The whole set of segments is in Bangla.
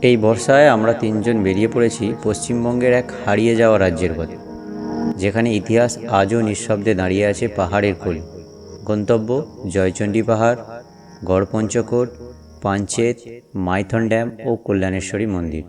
এই বর্ষায় আমরা তিনজন বেরিয়ে পড়েছি পশ্চিমবঙ্গের এক হারিয়ে যাওয়া রাজ্যের পথে, যেখানে ইতিহাস আজও নিঃশব্দে দাঁড়িয়ে আছে পাহাড়ের কোলে। গন্তব্য জয়চণ্ডী পাহাড়, গড়পঞ্চকোট, পাঞ্চেত, মাইথন ড্যাম ও কল্যাণেশ্বরী মন্দির।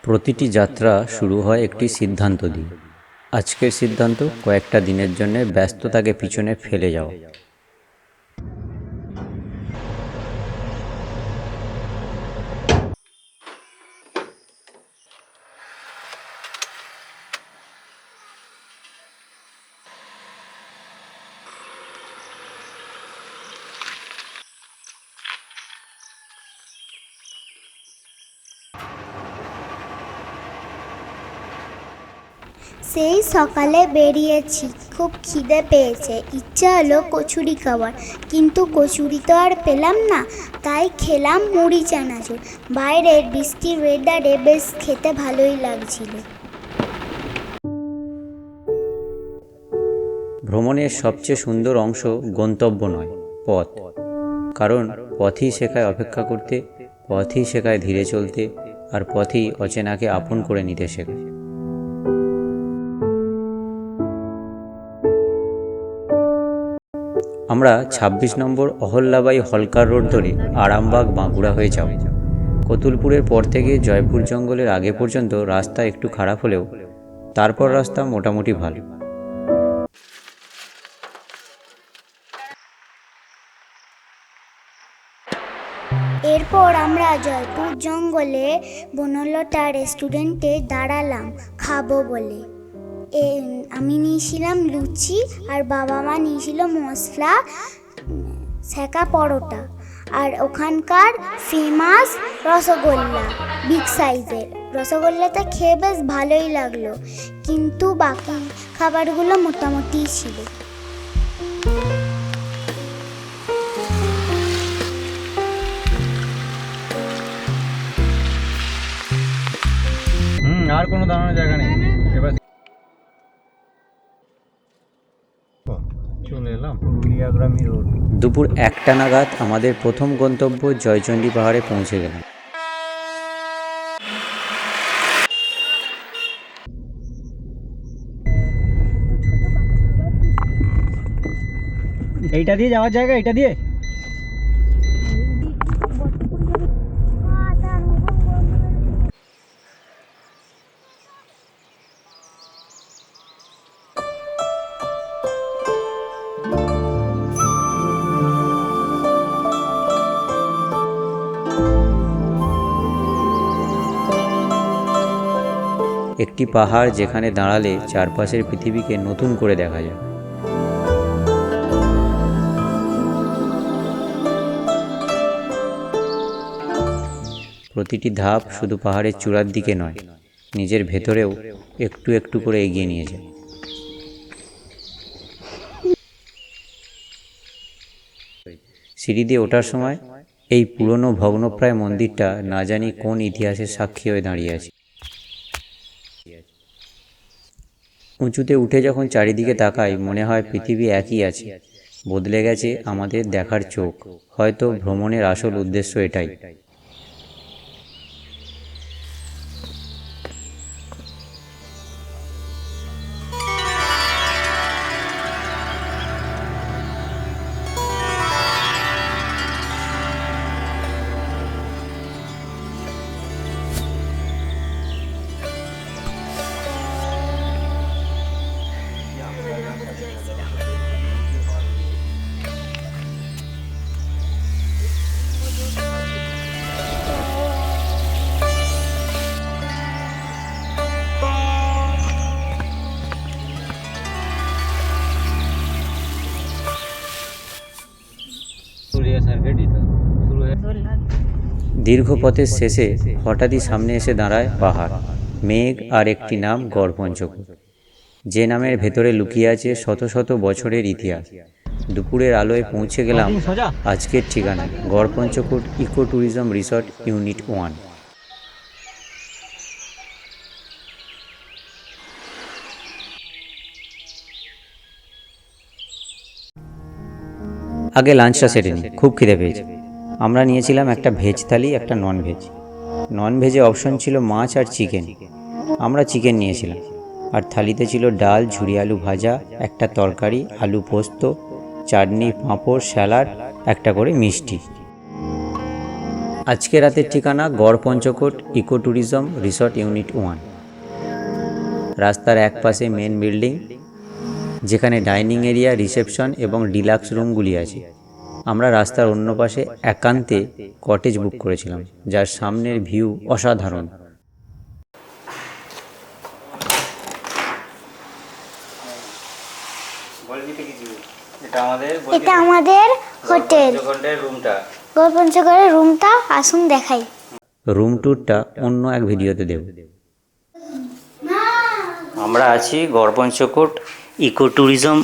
প্রতিটি যাত্রা শুরু হয় একটি সিদ্ধান্ত দিয়ে। আজকের সিদ্ধান্ত কয়েকটা দিনের জন্য ব্যস্ততাকে পিছনে ফেলে যাওয়া। সেই সকালে বেরিয়েছি, খুব খিদে পেয়েছে, ইচ্ছা হলো কচুরি খাওয়ার, কিন্তু কচুরি তো আর পেলাম না, তাই খেলাম মুড়ি চানাচুর। বাইরের বৃষ্টির ওয়েদারে বেশ খেতে ভালোই লাগছিল। ভ্রমণের সবচেয়ে সুন্দর অংশ গন্তব্য নয়, পথ। কারণ পথই শেখায় অপেক্ষা করতে, পথই শেখায় ধীরে চলতে, আর পথই অচেনাকে আপন করে নিতে শেখায়। আমরা ২৬ নম্বর অহল্যাবাই হলকার রোড ধরে আরামবাগ বাঁকুড়া হয়ে যাব। কতুলপুরের পর থেকে জয়পুর জঙ্গলের আগে পর্যন্ত রাস্তা একটু খারাপ হলেও তারপর রাস্তা মোটামুটি ভালো। এরপর আমরা জয়পুর জঙ্গলে বনলতা রেস্টুরেন্টে দাঁড়ালাম খাবো বলে। আমি নিয়েছিলাম লুচি আর বাবা মা নিয়েছিল মশলা সেকা পরোটা, আর ওখানকার ফেমাস রসগোল্লা, বিগ সাইজের রসগোল্লাটা খেয়ে বেশ ভালোই লাগলো, কিন্তু বাকি খাবারগুলো মোটামুটি ছিল। আর কোনো দাঁড়ানোর জায়গা নেই, এবার চলে এলাম পুরুলিয়াগ্রামী রোড। দুপুর ১টা নাগাদ আমাদের প্রথম গন্তব্য জয়চণ্ডী পাহাড়ে পৌঁছে গেলাম। এইটা দিয়ে যাওয়ার জায়গা, এটা দিয়ে একটি পাহাড় যেখানে দাঁড়ালে চারপাশের পৃথিবীকে নতুন করে দেখা যায়। প্রতিটি ধাপ শুধু পাহাড়ের চূড়ার দিকে নয়, নিজের ভেতরেও একটু একটু করে এগিয়ে নিয়ে যায়। সিঁড়ি দিয়ে ওঠার সময় এই পুরনো ভগ্নপ্রায় মন্দিরটা না জানি কোন ইতিহাসের সাক্ষী হয়ে দাঁড়িয়ে আছে। উঁচুতে উঠে যখন চারিদিকে তাকাই মনে হয় পৃথিবী একই আছে, বদলে গেছে আমাদের দেখার চোখ। হয়তো ভ্রমণের আসল উদ্দেশ্য এটাই। দীর্ঘ পথের শেষে হঠাৎই সামনে এসে দাঁড়ায় পাহাড়, মেঘ আর একটি নাম গড়পঞ্চকোট, যে নামের ভেতরে লুকিয়ে আছে শত শত বছরের ইতিহাস। দুপুরের আলোয় পৌঁছে গেলাম সোজা আজকের ঠিকানায়, Garpanchkot eco tourism resort unit 1। আগে লাঞ্চটা সেরে নিই, খুব খিদে পেয়েছে। আমরা নিয়েছিলাম একটা ভেজ থালি, একটা নন ভেজ। নন ভেজে অপশন ছিল মাছ আর চিকেন, আমরা চিকেন নিয়েছিলাম। আর থালিতে ছিল ডাল, ঝুরি আলু ভাজা, একটা তরকারি, আলু পোস্ত, চাটনি, পাঁপড়, স্যালাড, একটা করে মিষ্টি। আজকে রাতের ঠিকানা Garpanchkot eco tourism resort unit 1। রাস্তার এক পাশে মেন বিল্ডিং, যেখানে ডাইনিং এরিয়া, রিসেপশন এবং ডিলাক্স রুমগুলি আছে। আমরা রাস্তার অন্য পাশে একান্তে কটেজ বুক করেছিলাম, যার সামনের ভিউ অসাধারণ। এটা আমাদের হোটেল, রুমটা, গড়পঞ্চকোটের রুমটা আসুন দেখাই। রুম ট্যুরটা অন্য এক ভিডিওতে দেব। আমরা আছি গড়পঞ্চকোট ইকো ট্যুরিজম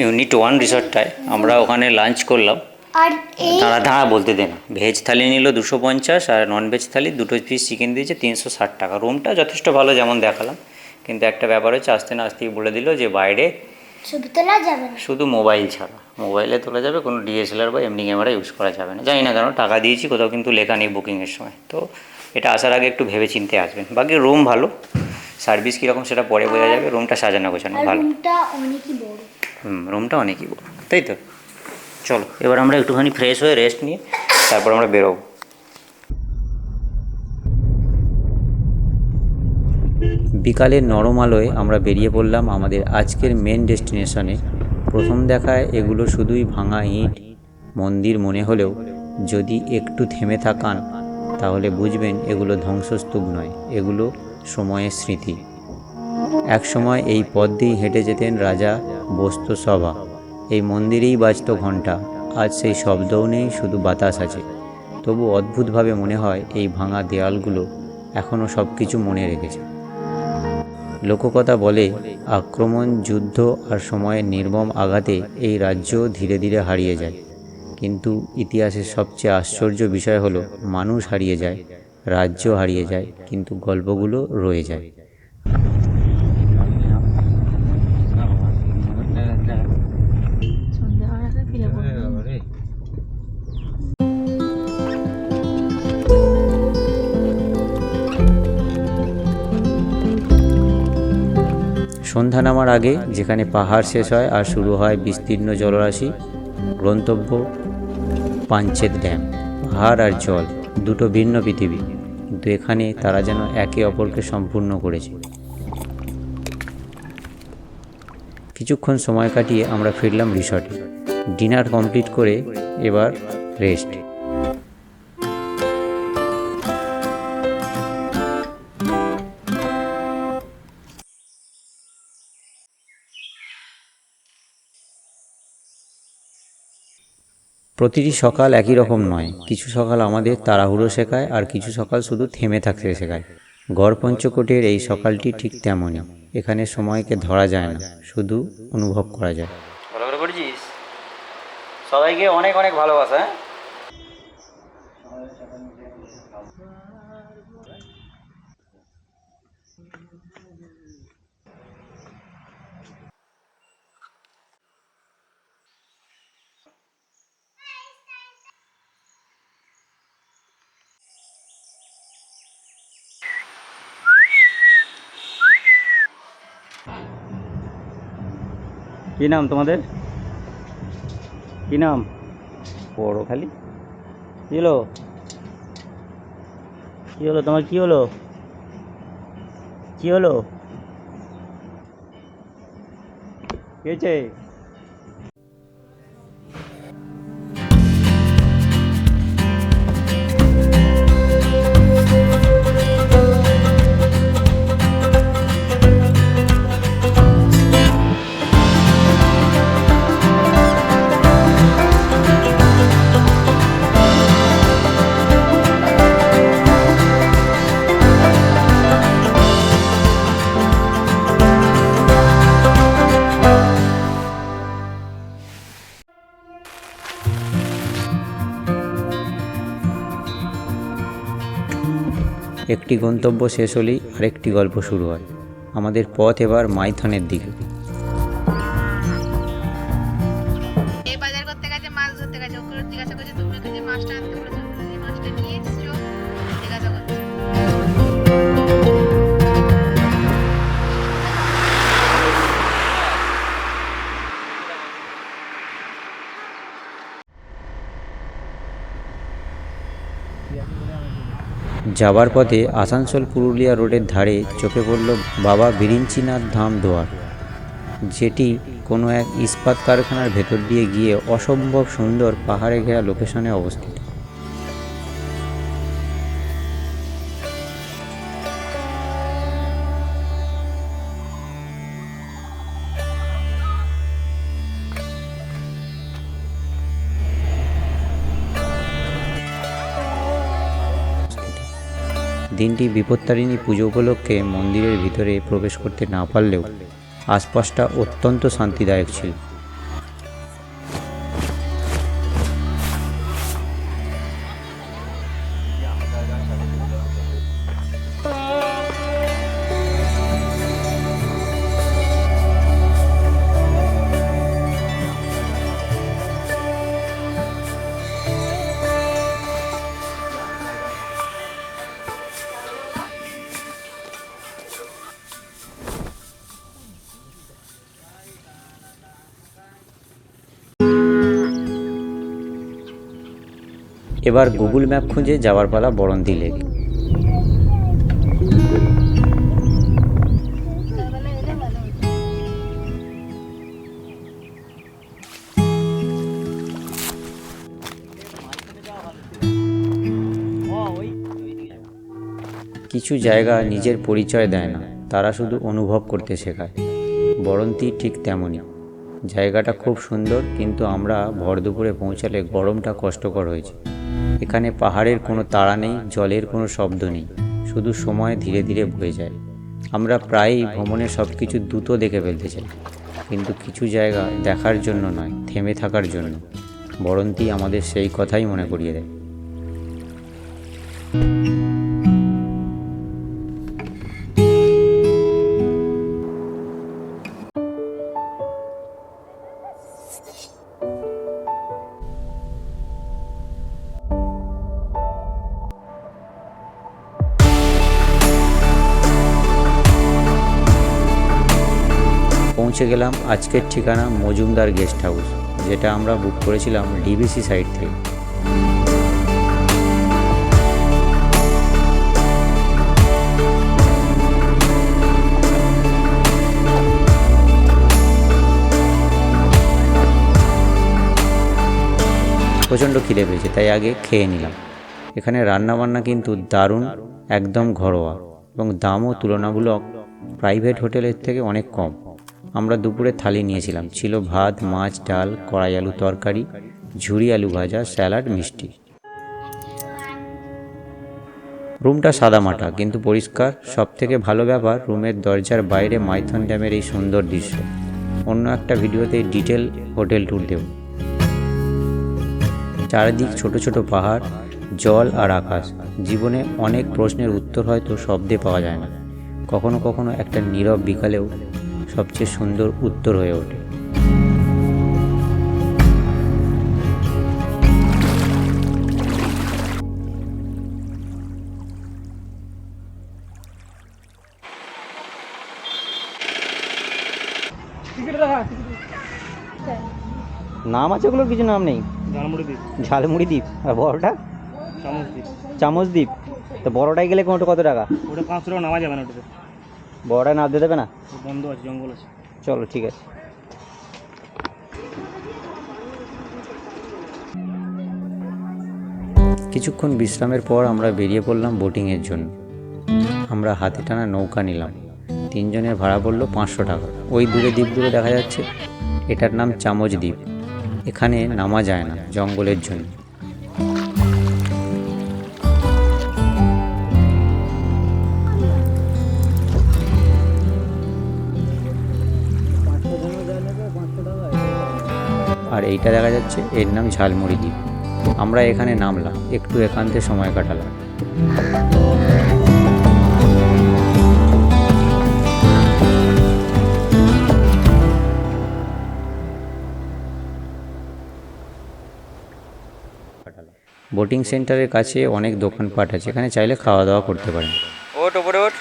ইউনিট 1 রিসর্টটায়। আমরা ওখানে লাঞ্চ করলাম। আর এই দাঁড়া বলতে দেন। ভেজ থালি নিল 250, আর নন ভেজ থালি 2 পিস চিকেন দিয়েছে 360 টাকা। রুমটা যথেষ্ট ভালো, যেমন দেখালাম, কিন্তু একটা ব্যাপার হচ্ছে, আসতে না আসতেই বলে দিল যে বাইরে ছবি তোলা যাবে না, শুধু মোবাইল ছাড়া। মোবাইলে তোলা যাবে, কোনো ডিএসএলআর বা এমনি ক্যামেরা ইউজ করা যাবে না। জানি না কেন, টাকা দিয়েছি, কোথাও কিন্তু লেখা নেই বুকিংয়ের সময়। তো এটা আসার আগে একটু ভেবে চিন্তে আসবেন। বাকি রুম ভালো, সার্ভিস কীরকম সেটা পরে বোঝা যাবে। রুমটা সাজানো গোছানো ভালো। রুমটা অনেকই বড়। রুমটা অনেকই বড়, তাই তো। চলো এবার আমরা একটুখানি ফ্রেশ হয়ে রেস্ট নিয়ে তারপর আমরা বেরোবো। বিকালের নরম আলোয় আমরা বেরিয়ে পড়লাম আমাদের আজকের মেন ডেস্টিনেশনে। প্রথম দেখায় এগুলো শুধুই ভাঙা ইট মন্দির মনে হলেও যদি একটু থেমে থাকান তাহলে বুঝবেন এগুলো ধ্বংসস্তূপ নয়, এগুলো সময়ের স্মৃতি। এক সময় এই পথ দিয়েই হেঁটে যেতেন রাজা বস্তুসভা। এই মন্দিরেই বাজত ঘণ্টা। আজ সেই শব্দও নেই, শুধু বাতাস আছে। তবু অদ্ভুতভাবে মনে হয় এই ভাঙা দেয়ালগুলো এখনও সব কিছু মনে রেখেছে। লোককথা বলে, আক্রমণ, যুদ্ধ আর সময়ের নির্মম আঘাতে এই রাজ্য ধীরে ধীরে হারিয়ে যায়। কিন্তু ইতিহাসের সবচেয়ে আশ্চর্য বিষয় হলো, মানুষ হারিয়ে যায়, রাজ্য হারিয়ে যায়, কিন্তু গল্পগুলো রয়ে যায়। সন্ধ্যা নামার আগে যেখানে পাহাড় শেষ হয় আর শুরু হয় বিস্তীর্ণ জলরাশি, গন্তব্য পাঞ্চেত ড্যাম। পাহাড় আর জল দুটো ভিন্ন পৃথিবী, কিন্তু এখানে তারা যেন একে অপরকে সম্পূর্ণ করেছে। কিছুক্ষণ সময় কাটিয়ে আমরা ফিরলাম রিসর্টে। ডিনার কমপ্লিট করে এবার রেস্ট। প্রতিটি সকাল একই রকম নয়। কিছু সকাল আমাদের তাড়াহুড়ো শেখায়, আর কিছু সকাল শুধু থেমে থাকতে শেখায়। গড়পঞ্চকোটের এই সকালটি ঠিক তেমনই। এখানে সময়কে ধরা যায় না, শুধু অনুভব করা যায়। ভালো করে পড়েছিস? সবাইকে অনেক অনেক ভালোবাসা। কি নাম তোমাদের? কি নাম? পড়ো খালি। কি হলো? কি হলো তোমার? কি হলো? কি হলো? কি হয়েছে? একটি গন্তব্য শেষ হলেই আরেকটি গল্প শুরু হয়। আমাদের পথ এবার মাইথনের দিকে। এই বাজার করতে গেছে, মাছ ধরতে গেছে, ওকে জিজ্ঞাসা করছে তুমি ওকে যে মাছটা আনতে বলেছো তুমি মাছটা নিয়ে এসছো, জিজ্ঞাসা করছে। যাবার পথে আসানসোল পুরুলিয়া রোডের ধারে চোখে পড়ল বাবা বিরিঞ্চিনাথ ধাম দোয়ার, যেটি কোনো এক ইস্পাত কারখানার ভেতর দিয়ে গিয়ে অসম্ভব সুন্দর পাহাড়ে ঘেরা লোকেশনে অবস্থিত। দিনটি বিপত্তারিণী পুজো উপলক্ষে মন্দিরের ভিতরে প্রবেশ করতে না পারলেও আশপাশটা অত্যন্ত শান্তিদায়ক ছিল। এবার গুগল ম্যাপ খুঁজে যাওয়ার পালা বরন্তি লেক। কিছু জায়গা নিজের পরিচয় দেয় না, তারা শুধু অনুভব করতে শেখায়। বরন্তি ঠিক তেমনই। জায়গাটা খুব সুন্দর, কিন্তু আমরা ভর দুপুরে পৌঁছালে গরমটা কষ্টকর হয়েছে। এখানে পাহাড়ের কোনো তাড়া নেই, জলের কোনো শব্দ নেই, শুধু সময় ধীরে ধীরে বয়ে যায়। আমরা প্রায়ই ভ্রমণের সব কিছু দ্রুত দেখে ফেলতে চাই, কিন্তু কিছু জায়গা দেখার জন্য নয়, থেমে থাকার জন্য। বরন্তি আমাদের সেই কথাই মনে করিয়ে দেয়। পৌঁছে গেলাম আজকের ঠিকানা মজুমদার গেস্ট হাউস, যেটা আমরা বুক করেছিলাম ডিবিসি সাইট থেকে। প্রচণ্ড খিদে পেয়েছে, তাই আগে খেয়ে নিলাম। এখানে রান্নাবান্না কিন্তু দারুণ, একদম ঘরোয়া, এবং দামও তুলনামূলক প্রাইভেট হোটেলের থেকে অনেক কম। আমরা দুপুরে থালি নিয়েছিলাম, ছিল ভাত, মাছ, ডাল, কড়াই আলু তরকারি, ঝুরি আলু ভাজা, স্যালাড, মিষ্টি। রুমটা সাদামাটা কিন্তু পরিষ্কার। সব থেকে ভালো ব্যাপার, রুমের দরজার বাইরে মাইথন ড্যামের এই সুন্দর দৃশ্য। অন্য একটা ভিডিওতে ডিটেল হোটেল ট্যুর দেব। চারিদিক ছোট ছোট পাহাড়, জল আর আকাশ। জীবনে অনেক প্রশ্নের উত্তর হয়তো শব্দে পাওয়া যায় না, কখনো কখনো একটা নীরব বিকালেও সবচেয়ে সুন্দর উত্তর হয়ে ওঠে। নাম আছে ওগুলোর? কিছু নাম নেই। ঝালমুড়ি দ্বীপ। আর বড়টা চামচ দ্বীপ। তো বড়টাই গেলে কত টাকা? ওটা 500 টাকা নামা যাবে না ওটাতে। বড়টায় নামতে দেবে না? বন্ধ আছে, জঙ্গল আছে। চলো ঠিক আছে। কিছুক্ষণ বিশ্রামের পর আমরা বেরিয়ে পড়লাম বোটিংয়ের জন্য। আমরা হাতে টানা নৌকা নিলাম। 3 জনের ভাড়া পড়লো 500 টাকা। ওই দূরে দ্বীপগুলো দেখা যাচ্ছে, এটার নাম চামচ দ্বীপ। এখানে নামা যায় না জঙ্গলের জন্য। আর এইটা দেখা যাচ্ছে, এর নাম ঝালমুড়ি দ্বীপ। আমরা এখানে নামলাম, একটু একান্তে সময় কাটালাম। বোটিং সেন্টারের কাছে অনেক দোকানপাট আছে, এখানে চাইলে খাওয়া দাওয়া করতে পারেন। ওঠ ওপরে ওঠ।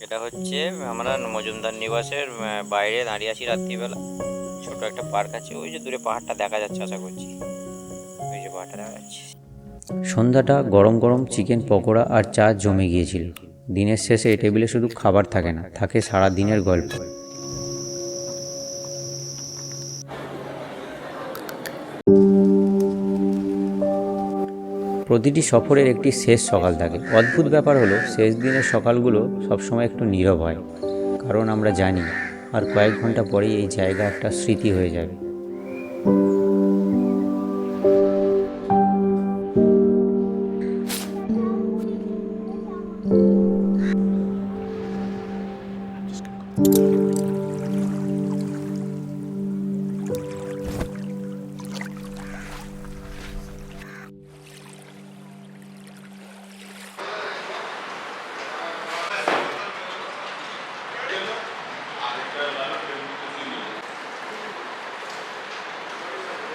এটা হচ্ছে আমরা মজুমদার নিবাসের বাইরে দাঁড়িয়ে আছি রাত্রিবেলা। ছোট একটা পার্ক আছে, ওই যে দূরে পাহাড়টা দেখা যাচ্ছে, আশা করছি ওই যে পাহাড়টা দেখা যাচ্ছে। সন্ধ্যাটা গরম গরম চিকেন পকোড়া আর চা জমে গিয়েছিল। দিনের শেষে এই টেবিলে শুধু খাবার থাকে না, থাকে সারা দিনের গল্প। প্রতিটি সফরের একটি শেষ সকাল থাকে। অদ্ভুত ব্যাপার হলো শেষ দিনের সকালগুলো সবসময় একটু নীরব হয়, কারণ আমরা জানি আর কয়েক ঘন্টা পরেই এই জায়গা একটা স্মৃতি হয়ে যাবে।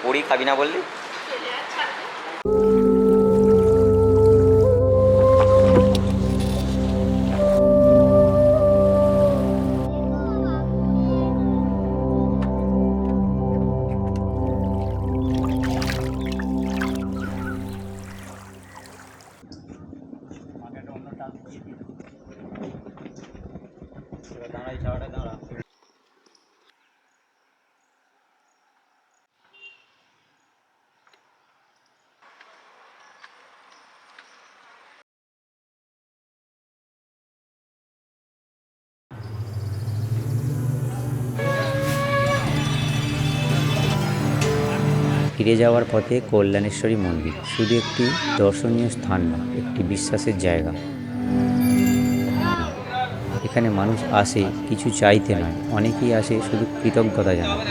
পুরি খাবি না বললি? ফিরে যাওয়ার পথে কল্যাণেশ্বরী মন্দির শুধু একটি দর্শনীয় স্থান নয়, একটি বিশ্বাসের জায়গা। এখানে মানুষ আসে কিছু চাইতে নয়, অনেকেই আসে শুধু কৃতজ্ঞতা জানাতে।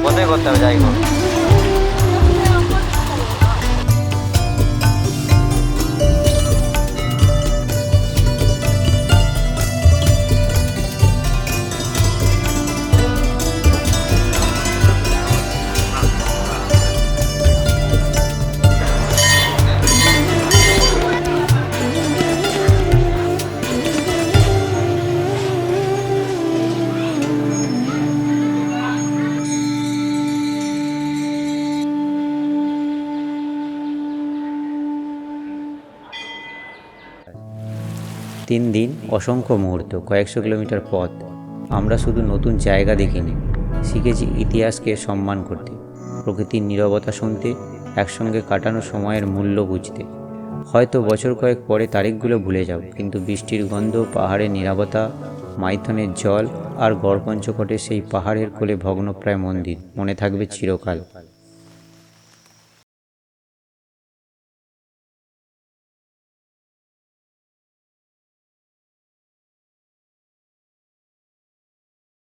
কোথায় করতে হবে যাই হোক। তিন দিন, অসংখ্য মুহূর্ত, কয়েকশো কিলোমিটার পথ। আমরা শুধু নতুন জায়গা দেখিনি, শিখেছি ইতিহাসকে সম্মান করতে, প্রকৃতির নীরবতা শুনতে, একসঙ্গে কাটানো সময়ের মূল্য বুঝতে। হয়তো বছর কয়েক পরে তারিখগুলো ভুলে যাব, কিন্তু বৃষ্টির গন্ধ, পাহাড়ের নীরবতা, মাইথনের জল আর গড়পঞ্চকোটের সেই পাহাড়ের কোলে ভগ্নপ্রায় মন্দির মনে থাকবে চিরকাল।